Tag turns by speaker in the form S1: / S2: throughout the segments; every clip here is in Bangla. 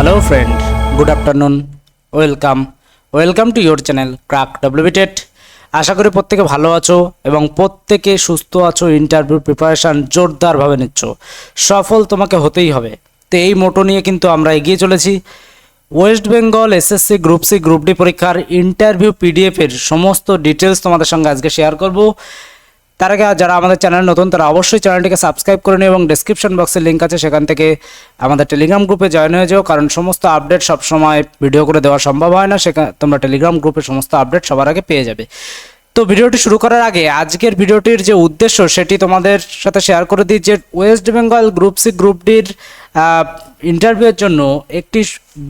S1: Hello friend, good afternoon, welcome to your channel crack WBTET. আশা করি প্রত্যেকে ভালো আছো এবং প্রত্যেকে সুস্থ আছো। ইন্টারভিউ প্রিপারেশান জোরদারভাবে নিচ্ছ, সফল তোমাকে হতেই হবে। তো এই মোটো নিয়ে কিন্তু আমরা এগিয়ে চলেছি। West Bengal SSC group C group D পরীক্ষার ইন্টারভিউ পিডিএফের সমস্ত ডিটেলস তোমাদের সঙ্গে আজকে শেয়ার করব। তার আগে যারা আমাদের চ্যানেল নতুন তারা অবশ্যই চ্যানেলটিকে সাবস্ক্রাইব করে নিও এবং ডেসক্রিপশন বক্সে লিঙ্ক আছে, সেখান থেকে আমাদের টেলিগ্রাম গ্রুপে জয়েন হয়ে যাও। কারণ সমস্ত আপডেট সবসময় ভিডিও করে দেওয়া সম্ভব হয় না, সেখানে তোমরা টেলিগ্রাম গ্রুপে সমস্ত আপডেট সবার আগে পেয়ে যাবে। তো ভিডিওটি শুরু করার আগে আজকের ভিডিওটির যে উদ্দেশ্য সেটি তোমাদের সাথে শেয়ার করে দিই। যে West Bengal group C group ডির ইন্টারভিউয়ের জন্য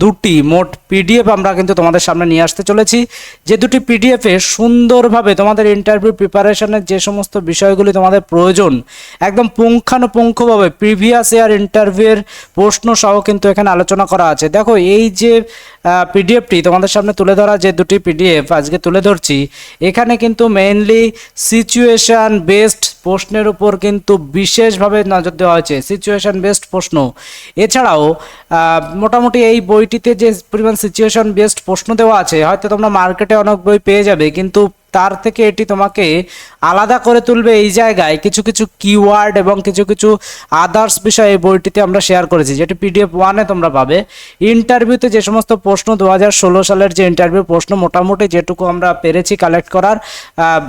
S1: দুটি মোট পিডিএফ আমরা কিন্তু তোমাদের সামনে নিয়ে আসতে চলেছি। যে দুটি পিডিএফে সুন্দরভাবে তোমাদের ইন্টারভিউ প্রিপারেশনের যে সমস্ত বিষয়গুলি তোমাদের প্রয়োজন একদম পুঙ্খানুপুঙ্খভাবে প্রিভিয়াস ইয়ার ইন্টারভিউয়ের প্রশ্ন সহ কিন্তু এখানে আলোচনা করা আছে। দেখো, এই যে পিডিএফটি তোমাদের সামনে তুলে ধরা, যে দুটি পিডিএফ আজকে তুলে ধরছি, এখানে কিন্তু মেইনলি সিচুয়েশান বেসড প্রশ্নের উপর কিন্তু বিশেষভাবে নজর দেওয়া হয়েছে। সিচুয়েশান বেসড প্রশ্ন এছাড়াও মোটামুটি এই বইটিতে যে পরিমাণ সিচুয়েশন বেসড প্রশ্ন দেওয়া আছে, হয়তো তোমরা মার্কেটে অনেক বই পেয়ে যাবে, কিন্তু তার থেকে এটি তোমাকে আলাদা করে তুলবে এই জায়গায় কিছু কিছু কিওয়ার্ড এবং কিছু কিছু আদার্স বিষয় এই বইটিতে আমরা শেয়ার করেছি, যেটি পিডিএফ 1-এ তোমরা পাবে। ইন্টারভিউতে যে সমস্ত প্রশ্ন 2016 সালের যে ইন্টারভিউ প্রশ্ন মোটামুটি যেটুকু আমরা পেরেছি কালেক্ট করার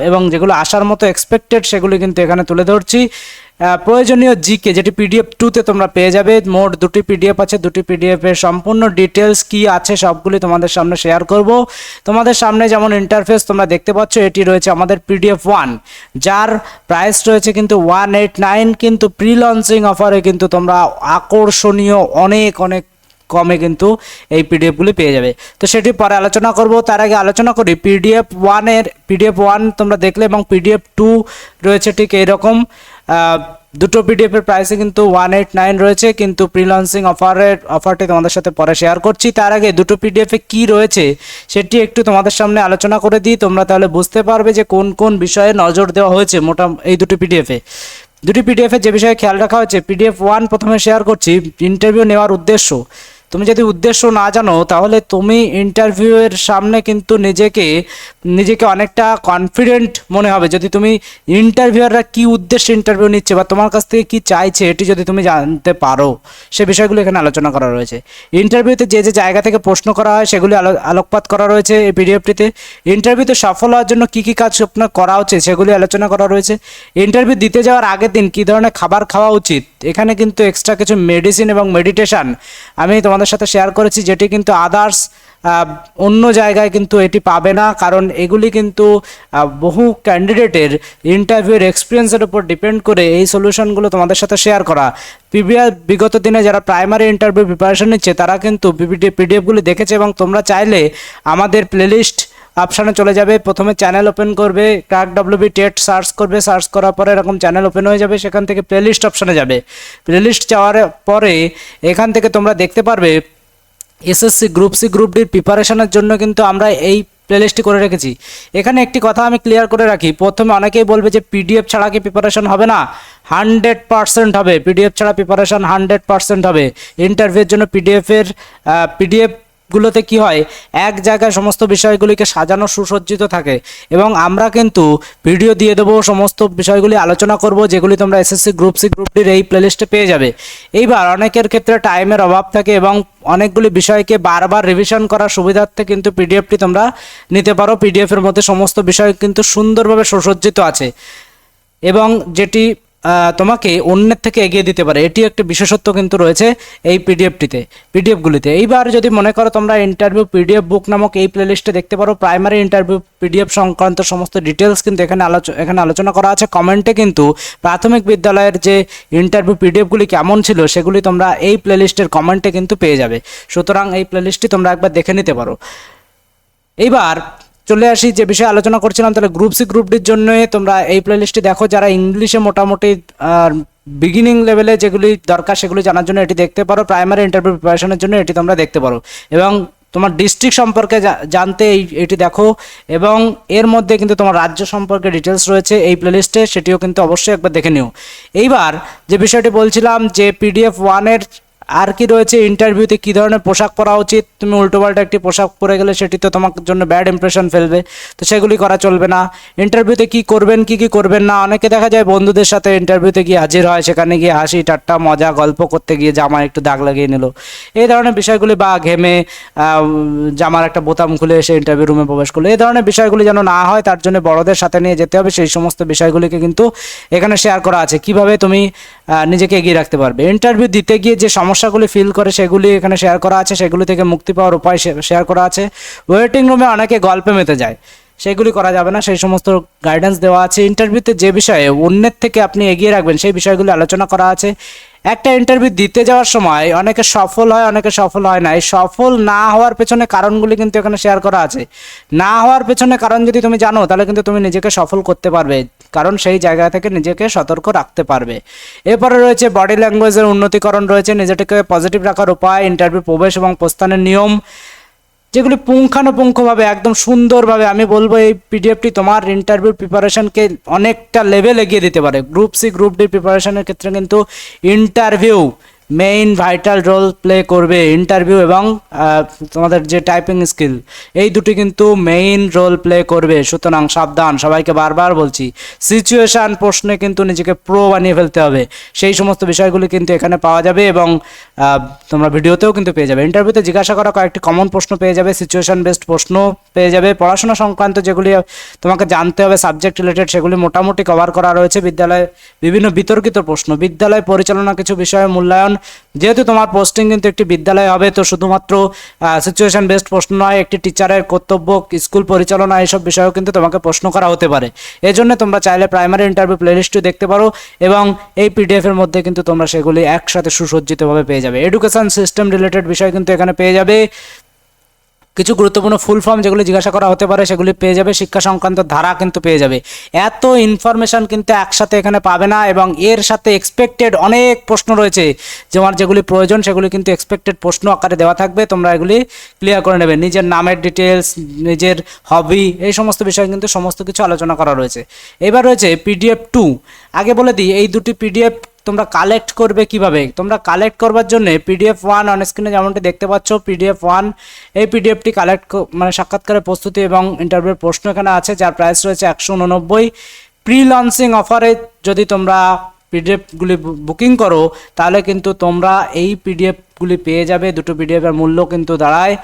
S1: এবং যেগুলো আসার মতো এক্সপেক্টেড সেগুলি কিন্তু এখানে তুলে ধরছি। প্রয়োজনীয় জিকে যেটি পিডিএফ 2-তে তোমরা পেয়ে যাবে। মোট দুটি পিডিএফ আছে, দুটি পিডিএফের সম্পূর্ণ ডিটেলস কি আছে সবগুলি তোমাদের সামনে শেয়ার করব। তোমাদের সামনে যেমন ইন্টারফেস তোমরা দেখতে পাচ্ছ, এটি রয়েছে আমাদের পিডিএফ 1, যার প্রাইস রয়েছে কিন্তু 189, কিন্তু প্রি লঞ্চিং অফারে কিন্তু তোমরা আকর্ষণীয় অনেক কমে কিন্তু এই পিডিএফগুলি পেয়ে যাবে। তো সেটি পরে আলোচনা করব। তার আগে আলোচনা করি পিডিএফ 1 তোমরা দেখলে এবং পিডিএফ 2 রয়েছে ঠিক এইরকম। দুটো পিডিএফের প্রাইসে কিন্তু 189 রয়েছে, কিন্তু প্রি লঞ্চিং অফারটি তোমাদের সাথে পরে শেয়ার করছি। তার আগে দুটো পিডিএফে কি রয়েছে সেটি একটু তোমাদের সামনে আলোচনা করে দিই, তোমরা তাহলে বুঝতে পারবে যে কোন কোন বিষয়ে নজর দেওয়া হয়েছে এই দুটো পিডিএফে। দুটি পিডিএফে যে বিষয়ে খেয়াল রাখা হয়েছে, পিডিএফ 1 প্রথমে শেয়ার করছি। ইন্টারভিউ নেওয়ার উদ্দেশ্য, তুমি যদি উদ্দেশ্য না জানো তাহলে তুমি ইন্টারভিউয়ের সামনে কিন্তু নিজেকে অনেকটা কনফিডেন্ট মনে হবে যদি তুমি ইন্টারভিউয়াররা কি উদ্দেশ্যে ইন্টারভিউ নিচ্ছে বা তোমার কাছ থেকে কি চাইছে এটি যদি তুমি জানতে পারো, সে বিষয়গুলো এখানে আলোচনা করা রয়েছে। ইন্টারভিউতে যে যে জায়গা থেকে প্রশ্ন করা হয় সেগুলি আলোকপাত করা রয়েছে এই পিডিএফটিতে। ইন্টারভিউতে সফল হওয়ার জন্য কী কী কাজ আপনার করা উচিত সেগুলি আলোচনা করা রয়েছে। ইন্টারভিউ দিতে যাওয়ার আগের দিন কী ধরনের খাবার খাওয়া উচিত, এখানে কিন্তু এক্সট্রা কিছু মেডিসিন এবং মেডিটেশন আমি তোমাদের সাথে শেয়ার করেছি, যেটি কিন্তু আদার্স অন্য জায়গায় কিন্তু এটি পাবে না, কারণ এগুলি কিন্তু বহু ক্যান্ডিডেটের ইন্টারভিউর এক্সপিরিয়েন্সের উপর ডিপেন্ড করে এই সলিউশনগুলো তোমাদের সাথে শেয়ার করা। বিগত দিনে যারা প্রাইমারি ইন্টারভিউ প্রিপারেশন নিচ্ছে তারা কিন্তু পিডিএফগুলি দেখেছে এবং তোমরা চাইলে আমাদের প্লেলিস্ট অপশানে চলে যাবে। প্রথমে চ্যানেল ওপেন করবে, ক্র্যাক ডব্লিউবি টেট সার্চ করবে, সার্চ করার পরে এরকম চ্যানেল ওপেন হয়ে যাবে, সেখান থেকে প্লেলিস্ট অপশানে যাবে। প্লেলিস্ট যাওয়ার পরে এখান থেকে তোমরা দেখতে পারবে এসএসসি গ্রুপ সি গ্রুপ ডির প্রিপারেশনের জন্য কিন্তু আমরা এই প্লেলিস্টটি করে রেখেছি। এখানে একটি কথা আমি ক্লিয়ার করে রাখি, প্রথমে অনেকেই বলবে যে পিডিএফ ছাড়া কি প্রিপারেশন হবে না। 100% হবে, পিডিএফ ছাড়া প্রিপারেশন 100% হবে। ইন্টারভিউর জন্য পিডিএফগুলোতে কি হয়, এক জায়গায় সমস্ত বিষয়গুলিকে সাজানো সুসজ্জিত থাকে এবং আমরা কিন্তু ভিডিও দিয়ে দেবো, সমস্ত বিষয়গুলি আলোচনা করব, যেগুলি তোমরা এসএসসি গ্রুপ সি গ্রুপ ডির এই প্লেলিস্টে পেয়ে যাবে। এইবার অনেকের ক্ষেত্রে টাইমের অভাব থাকে এবং অনেকগুলি বিষয়কে বারবার রিভিশন করার সুবিধার্থে কিন্তু পিডিএফটি তোমরা নিতে পারো। পিডিএফের মধ্যে সমস্ত বিষয় কিন্তু সুন্দরভাবে সুসজ্জিত আছে এবং যেটি তোমাকে অন্যের থেকে এগিয়ে দিতে পারে, এটি একটি বিশেষত্ব কিন্তু রয়েছে এই পিডিএফগুলিতে। এইবার যদি মনে করো তোমরা ইন্টারভিউ পিডিএফ বুক নামক এই প্লেলিস্টে দেখতে পারো প্রাইমারি ইন্টারভিউ পিডিএফ সংক্রান্ত সমস্ত ডিটেলস কিন্তু এখানে আলোচনা করা আছে। কমেন্টে কিন্তু প্রাথমিক বিদ্যালয়ের যে ইন্টারভিউ পিডিএফগুলি কেমন ছিল সেগুলি তোমরা এই প্লেলিস্টের কমেন্টে কিন্তু পেয়ে যাবে, সুতরাং এই প্লেলিস্টটি তোমরা একবার দেখে নিতে পারো। এইবার চলে আসি যে বিষয়ে আলোচনা করছিলাম, তাহলে গ্রুপ সি গ্রুপ ডির জন্য তোমরা এই প্লেলিস্টটি দেখো। যারা ইংলিশে মোটামুটি বিগিনিং লেভেলে যেগুলি দরকার সেগুলি জানার জন্য এটি দেখতে পারো। প্রাইমারি ইন্টারভিউ প্রিপারেশনের জন্য এটি তোমরা দেখতে পারো এবং তোমার ডিস্ট্রিক্ট সম্পর্কে জানতে এটি দেখো এবং এর মধ্যে কিন্তু তোমার রাজ্য সম্পর্কে ডিটেলস রয়েছে এই প্লেলিস্টে, সেটিও কিন্তু অবশ্যই একবার দেখে নিও। এইবার যে বিষয়টি বলছিলাম যে পিডিএফ 1-এর আর কি রয়েছে, ইন্টারভিউতে কী ধরনের পোশাক পরা উচিত, তুমি উল্টোপাল্টা একটি পোশাক পরে গেলে সেটি তো তোমার জন্য ব্যাড ইমপ্রেশন ফেলবে, তো সেগুলি করা চলবে না। ইন্টারভিউতে কী করবেন কী কী করবেন না, অনেকে দেখা যায় বন্ধুদের সাথে ইন্টারভিউতে গিয়ে হাজির হয়, সেখানে গিয়ে হাসি ঠাট্টা মজা গল্প করতে গিয়ে জামায় একটু দাগ লাগিয়ে নিল, এই ধরনের বিষয়গুলি, বা ঘেমে জামার একটা বোতাম খুলে এসে ইন্টারভিউ রুমে প্রবেশ করলো, এই ধরনের বিষয়গুলি যেন না হয় তার জন্য বড়দের সাথে নিয়ে যেতে হবে। সেই সমস্ত বিষয়গুলিকে কিন্তু এখানে শেয়ার করা আছে, কিভাবে তুমি নিজেকে এগিয়ে রাখতে পারবে। ইন্টারভিউ দিতে গিয়ে যে সমস্যাগুলি ফিল করে সেগুলি এখানে শেয়ার করা আছে, সেগুলি থেকে মুক্তি পাওয়ার উপায় শেয়ার করা আছে। ওয়েটিং রুমে অনেকে গল্পে মেতে যায়, সেগুলি করা যাবে না, সেই সমস্ত গাইডেন্স দেওয়া আছে। ইন্টারভিউতে যে বিষয়ে অন্যের থেকে আপনি এগিয়ে রাখবেন সেই বিষয়গুলি আলোচনা করা আছে। একটা ইন্টারভিউ দিতে যাওয়ার সময় অনেকে সফল হয়, অনেকে সফল হয় না, এই সফল না হওয়ার পেছনে কারণগুলি কিন্তু এখানে শেয়ার করা আছে। না হওয়ার পেছনে কারণ যদি তুমি জানো তাহলে কিন্তু তুমি নিজেকে সফল করতে পারবে, কারণ সেই জায়গা থেকে নিজেকে সতর্ক রাখতে পারবে। এরপরে রয়েছে বডি ল্যাঙ্গুয়েজের উন্নতিকরণ রয়েছে, নিজেকে পজিটিভ রাখার উপায়, ইন্টারভিউ প্রবেশ এবং প্রস্থানের নিয়ম, যেগুলি পুঙ্খানুপুঙ্খভাবে একদম সুন্দরভাবে আমি বলবো এই পিডিএফটি তোমার ইন্টারভিউ প্রিপারেশনকে অনেকটা লেভেল এগিয়ে দিতে পারে। গ্রুপ সি গ্রুপ ডি প্রিপারেশনের ক্ষেত্রে কিন্তু interview main vital role play করবে। ইন্টারভিউ এবং তোমাদের যে টাইপিং স্কিল, এই দুটি কিন্তু মেইন রোল প্লে করবে, সুতরাং সাবধান। সবাইকে বারবার বলছি, সিচুয়েশান প্রশ্নে কিন্তু নিজেকে প্রো বানিয়ে ফেলতে হবে, সেই সমস্ত বিষয়গুলি কিন্তু এখানে পাওয়া যাবে এবং তোমরা ভিডিওতেও কিন্তু পেয়ে যাবে। ইন্টারভিউতে জিজ্ঞাসা করা কয়েকটি কমন প্রশ্ন পেয়ে যাবে, সিচুয়েশান বেসড প্রশ্ন পেয়ে যাবে, পড়াশোনা সংক্রান্ত যেগুলি তোমাকে জানতে হবে সাবজেক্ট রিলেটেড সেগুলি মোটামুটি কভার করা রয়েছে। বিদ্যালয়ে বিভিন্ন বিতর্কিত প্রশ্ন, বিদ্যালয় পরিচালনা কিছু বিষয়ে মূল্যায়ন, যেহেতু তোমার পোস্টিং কিন্তু একটি বিদ্যালয় হবে, তো শুধুমাত্র সিচুয়েশন বেসড প্রশ্ন নয়, একটি টিচারের কর্তব্য, স্কুল পরিচালনা, এইসব বিষয়েও কিন্তু তোমাকে প্রশ্ন করা হতে পারে। এই জন্য তোমরা চাইলে প্রাইমারি ইন্টারভিউ প্লেলিস্টও দেখতে পারো এবং এই পিডিএফ এর মধ্যে কিন্তু তোমরা সেগুলি একসাথে সুসজ্জিতভাবে পেয়ে যাবে। এডুকেশন সিস্টেম রিলেটেড বিষয় কিন্তু এখানে পেয়ে যাবে, কিছু গুরুত্বপূর্ণ ফুল ফর্ম যেগুলি জিজ্ঞাসা করা হতে পারে সেগুলি পেয়ে যাবে, শিক্ষা সংক্রান্ত ধারা কিন্তু পেয়ে যাবে। এত ইনফরমেশন কিন্তু একসাথে এখানে পাবে না এবং এর সাথে এক্সপেক্টেড অনেক প্রশ্ন রয়েছে, যেগুলি প্রয়োজন সেগুলি কিন্তু এক্সপেক্টেড প্রশ্ন আকারে দেওয়া থাকবে, তোমরা এগুলি ক্লিয়ার করে নেবে। নিজের নামের ডিটেলস, নিজের হবি, এই সমস্ত বিষয় কিন্তু সমস্ত কিছু আলোচনা করা রয়েছে। এবার রয়েছে পিডিএফ 2। আগে বলে দিই এই দুটি পিডিএফ তোমরা কালেক্ট করবে কিভাবে। তোমরা কালেক্ট করবার জন্য পিডিএফ 1 অন স্ক্রিনে যেমনটি দেখতে পাচ্ছ, পিডিএফ 1 এই পিডিএফটি কালেক্ট সাক্ষাৎকারের প্রস্তুতি এবং ইন্টারভিউর প্রশ্ন এখানে আছে, যার প্রাইস রয়েছে 189। প্রি লঞ্চিং অফারে যদি তোমরা পিডিএফগুলি বুকিং করো তাহলে কিন্তু তোমরা এই পিডিএফগুলি পেয়ে যাবে। দুটো পিডিএফের মূল্য কিন্তু দাঁড়ায়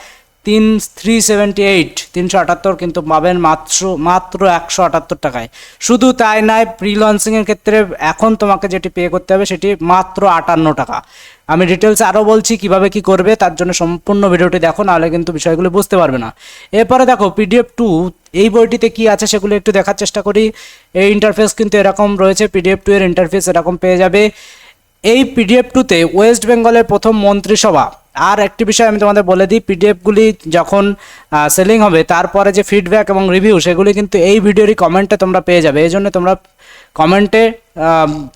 S1: 378 কিন্তু পাবেন মাত্র 178 টাকায়। শুধু তাই নয়, প্রি লঞ্চিংয়ের ক্ষেত্রে এখন তোমাকে যেটি পে করতে হবে সেটি মাত্র 58 টাকা। আমি ডিটেলস আরও বলছি কিভাবে কি করবে, তার জন্য সম্পূর্ণ ভিডিওটি দেখো, নাহলে কিন্তু বিষয়গুলো বুঝতে পারবে না। এরপরে দেখো পিডিএফ 2 এই বইটিতে কি আছে সেগুলো একটু দেখার চেষ্টা করি। এই ইন্টারফেস কিন্তু এরকম রয়েছে, পিডিএফ 2 এর ইন্টারফেস এরকম পেয়ে যাবে। এই পিডিএফ 2তে ওয়েস্ট বেঙ্গলের প্রথম মন্ত্রিসভা, আর একটি বিষয় আমি তোমাদের বলে দিই, পিডিএফগুলি যখন সেলিং হবে তারপরে যে ফিডব্যাক এবং রিভিউ সেগুলি কিন্তু এই ভিডিওরই কমেন্টে তোমরা পেয়ে যাবে। এই জন্য তোমরা কমেন্টে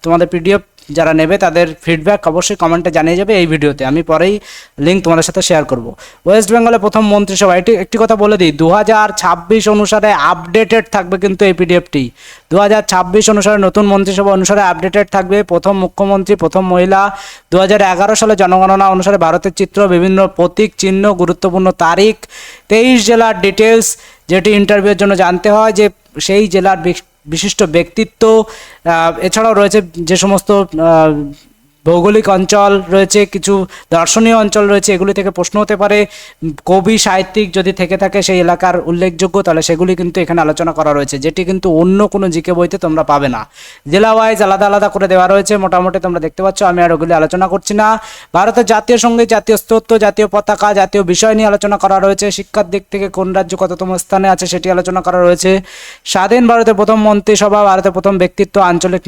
S1: তোমাদের পিডিএফ যারা নেবে তাদের ফিডব্যাক অবশ্যই কমেন্টে জানিয়ে যাবে এই ভিডিওতে, আমি পরেই লিঙ্ক তোমাদের সাথে শেয়ার করব। ওয়েস্ট বেঙ্গলের প্রথম মন্ত্রিসভা, একটি কথা বলে দিই, 2026 অনুসারে আপডেটেড থাকবে কিন্তু এই পিডিএফটি। 2026 অনুসারে নতুন মন্ত্রিসভা অনুসারে আপডেটেড থাকবে। প্রথম মুখ্যমন্ত্রী, প্রথম মহিলা, 2011 সালে জনগণনা অনুসারে ভারতের চিত্র, বিভিন্ন প্রতীক চিহ্ন, গুরুত্বপূর্ণ তারিখ, 23 জেলার ডিটেলস, যেটি ইন্টারভিউর জন্য জানতে হয় যে সেই জেলার বিশিষ্ট ব্যক্তিত্ব, এছাড়াও রয়েছে যে সমস্ত ভৌগোলিক অঞ্চল রয়েছে, কিছু দর্শনীয় অঞ্চল রয়েছে, এগুলি থেকে প্রশ্ন হতে পারে। কবি সাহিত্যিক যদি থেকে থাকে সেই এলাকার উল্লেখযোগ্য, তাহলে সেগুলি কিন্তু এখানে আলোচনা করা রয়েছে, যেটি কিন্তু অন্য কোনো জিকে বইতে তোমরা পাবে না। জেলা ওয়াইজ আলাদা আলাদা করে দেওয়া রয়েছে, মোটামুটি তোমরা দেখতে পাচ্ছ, আমি আর ওগুলি আলোচনা করছি না। ভারতের জাতীয় সঙ্গীত, জাতীয় স্তোত্র, জাতীয় পতাকা, জাতীয় বিষয় নিয়ে আলোচনা করা রয়েছে। শিক্ষার দিক থেকে কোন রাজ্য কততম স্থানে আছে সেটি আলোচনা করা রয়েছে। স্বাধীন ভারতের প্রথম মন্ত্রিসভা, ভারতের প্রথম ব্যক্তিত্ব, আঞ্চলিক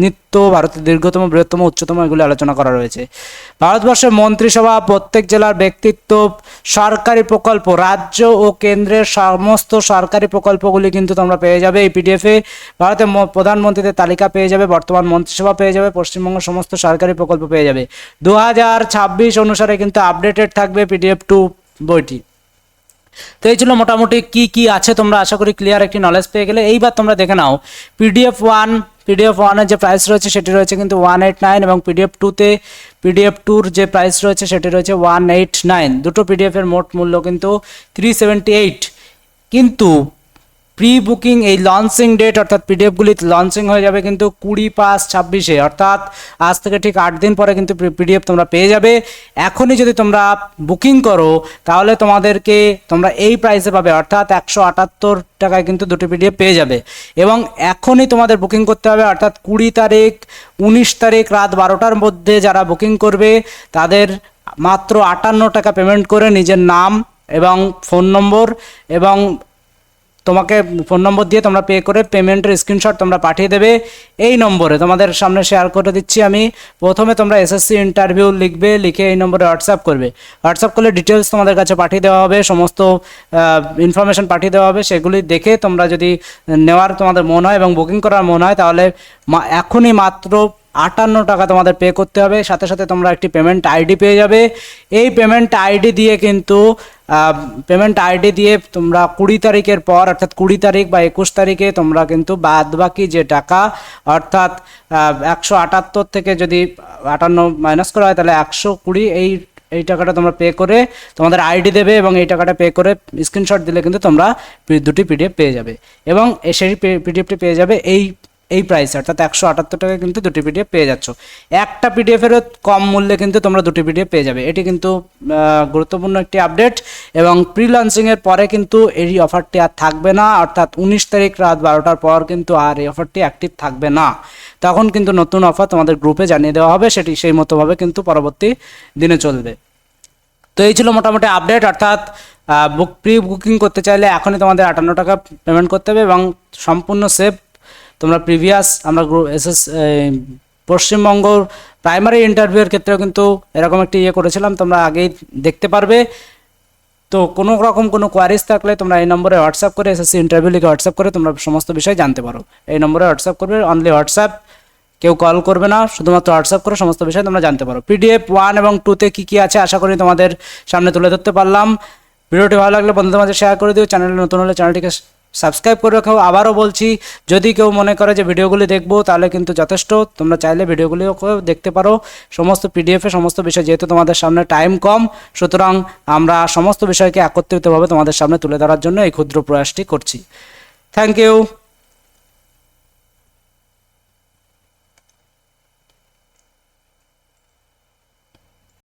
S1: নৃত্য, ভারতের দীর্ঘতম, বৃহত্তম, উচ্চতম, এগুলি আলোচনা করা রয়েছে। ভারতবর্ষের মন্ত্রিসভা, প্রত্যেক জেলার ব্যক্তিত্ব, সরকারি প্রকল্প, রাজ্য ও কেন্দ্রের সমস্ত সরকারি প্রকল্পগুলি কিন্তু তোমরা পেয়ে যাবে এই পিডিএফে। ভারতের প্রধানমন্ত্রীদের তালিকা পেয়ে যাবে, বর্তমান মন্ত্রিসভা পেয়ে যাবে, পশ্চিমবঙ্গের সমস্ত সরকারি প্রকল্প পেয়ে যাবে। 2026 অনুসারে কিন্তু আপডেটেড থাকবে পিডিএফ 2 বইটি। তো এই ছিল মোটামুটি কি কি আছে, তোমরা আশা করি ক্লিয়ার একটি নলেজ পেয়ে গেলে। এইবার তোমরা দেখে নাও পিডিএফ 1 পিডিএফ ওয়ানের যে প্রাইস রয়েছে সেটি রয়েছে কিন্তু 189 এবং পিডিএফ টুর যে প্রাইস রয়েছে সেটি রয়েছে 189। দুটো পিডিএফের মোট মূল্য কিন্তু 378। কিন্তু প্রি বুকিং এই লঞ্চিং ডেট অর্থাৎ পিডিএফগুলি লঞ্চিং হয়ে যাবে কিন্তু 20/5/26 অর্থাৎ আজ থেকে ঠিক 8 দিন পরে কিন্তু পিডিএফ তোমরা পেয়ে যাবে। এখনই যদি তোমরা বুকিং করো তাহলে তোমরা এই প্রাইসে পাবে অর্থাৎ 178 টাকায় কিন্তু দুটো পিডিএফ পেয়ে যাবে। এবং এখনই তোমাদের বুকিং করতে হবে অর্থাৎ 20 তারিখ 19 তারিখ রাত 12টার মধ্যে যারা বুকিং করবে তাদের মাত্র 58 টাকা পেমেন্ট করে নিজের নাম এবং ফোন নম্বর এবং তোমাকে ফোন নম্বর দিয়ে তোমরা পে করে পেমেন্টের স্ক্রিনশট তোমরা পাঠিয়ে দেবে এই নম্বরে। তোমাদের সামনে শেয়ার করে দিচ্ছি আমি। প্রথমে তোমরা এসএসসি ইন্টারভিউ লিখবে, লিখে এই নম্বরে হোয়াটসঅ্যাপ করবে। হোয়াটসঅ্যাপ করলে ডিটেলস তোমাদের কাছে পাঠিয়ে দেওয়া হবে, সমস্ত ইনফরমেশন পাঠিয়ে দেওয়া হবে। সেগুলি দেখে তোমরা যদি নেওয়ার তোমাদের মন হয় এবং বুকিং করার মন হয় তাহলে এখনই মাত্র 58 টাকা তোমাদের পে করতে হবে। সাথে সাথে তোমরা একটি পেমেন্ট আইডি পেয়ে যাবে। এই পেমেন্ট আইডি দিয়ে তোমরা 20 তারিখের পর অর্থাৎ 20 তারিখ বা 21 তারিখে তোমরা কিন্তু বাদ বাকি যে টাকা অর্থাৎ 178 থেকে যদি 58 মাইনাস করা হয় তাহলে 120 এই টাকাটা তোমরা পে করে তোমাদের আইডি দেবে এবং এই টাকাটা পে করে স্ক্রিনশট দিলে কিন্তু তোমরা দুটি পিডিএফ পেয়ে যাবে এবং সেই পিডিএফটি পেয়ে যাবে এই প্রাইস অর্থাৎ 178 টাকায় কিন্তু দুটি পিডিএফ পেয়ে যাচ্ছ। একটা পিডিএফেরও কম মূল্যে কিন্তু তোমরা দুটি পিডিএফ পেয়ে যাবে। এটি কিন্তু গুরুত্বপূর্ণ একটি আপডেট এবং প্রি লঞ্চিংয়ের পরে কিন্তু এই অফারটি আর থাকবে না অর্থাৎ 19 তারিখ রাত 12টার পর কিন্তু আর এই অফারটি অ্যাক্টিভ থাকবে না। তখন কিন্তু নতুন অফার তোমাদের গ্রুপে জানিয়ে দেওয়া হবে, সেটি সেই মতোভাবে কিন্তু পরবর্তী দিনে চলবে। তো এই ছিল মোটামুটি আপডেট অর্থাৎ প্রি বুকিং করতে চাইলে এখনই তোমাদের 58 টাকা পেমেন্ট করতে হবে এবং সম্পূর্ণ সেফ। তোমরা প্রিভিয়াস আমরা পশ্চিমবঙ্গ প্রাইমারি ইন্টারভিউয়ের ক্ষেত্রেও কিন্তু এরকম একটি করেছিলাম, তোমরা আগেই দেখতে পারবে। তো কোনো রকম কোনো কোয়ারিজ থাকলে তোমরা এই নম্বরে হোয়াটসঅ্যাপ করে এসএসসি ইন্টারভিউ লিখে হোয়াটসঅ্যাপ করে তোমরা সমস্ত বিষয় জানতে পারো। এই নম্বরে হোয়াটসঅ্যাপ করবে, অনলি হোয়াটসঅ্যাপ, কেউ কল করবে না, শুধুমাত্র হোয়াটসঅ্যাপ করে সমস্ত বিষয় তোমরা জানতে পারো। পিডিএফ 1 এবং 2তে কী আছে আশা করি তোমাদের সামনে তুলে ধরতে পারলাম। ভিডিওটি ভালো লাগলে বন্ধুদের মাঝে শেয়ার করে দিও। চ্যানেলে নতুন হলে চ্যানেলটিকে সাবস্ক্রাইব করে রাখো। আবারও বলছি, যদি কেউ মনে করে যে ভিডিওগুলি দেখবো তাহলে কিন্তু যথেষ্ট, তোমরা চাইলে ভিডিওগুলিও দেখতে পারো সমস্ত পিডিএফে সমস্ত বিষয়, যেহেতু তোমাদের সামনে টাইম কম সুতরাং আমরা সমস্ত বিষয়কে একত্রিতভাবে তোমাদের সামনে তুলে ধরার জন্য এই ক্ষুদ্র প্রয়াসটি করছি। Thank you.